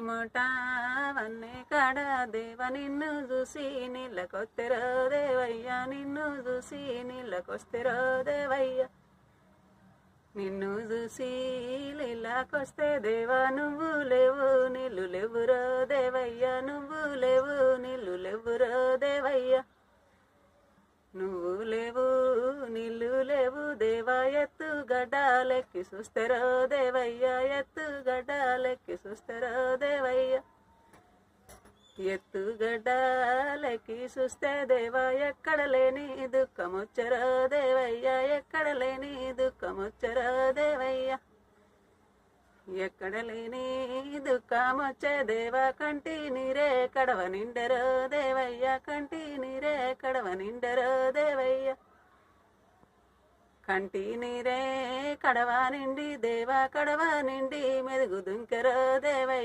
మూట వన్నే కాడ దేవ నిన్ను చూసి నీళ్ళకొస్తెరో దేవయ్య నిన్ను చూసి నీళ్ళకొస్తెరో దేవయ్య నిన్ను చూసి నీళ్ళకొస్తే దేవా నువ్వు లేవు నీళ్ళు లేవురో దేవయ్య నువ్వు లేవు నీళ్ళు లేవురో దేవయ్య నువ్వు లేవు నీళ్ళు లేవు దేవా ఎత్తు గడ్డాలెక్కి చూస్తెరో దేవయ్య ఎత్తు గడ్డాలెక్కి చూస్తెరో దేవయ్య ఎత్తు గడ్డాలెక్కి చూస్తే దేవా ఎక్కడ లేని దుఃఖమొచ్చరో దేవయ్య ఎక్కడ లేని దుఃఖమొచ్చరో దేవయ్య ఎక్కడ లేని దుఃఖమొచ్చే దేవా కంటి నీరే కడవ నిండెరో దేవయ్య కంటి నీరే కడవ నిండెరో దేవయ్య కంటి నీరే కడవ నిండి దేవా కడవ నిండి మెరుగు దుంకెరో దేవయ్య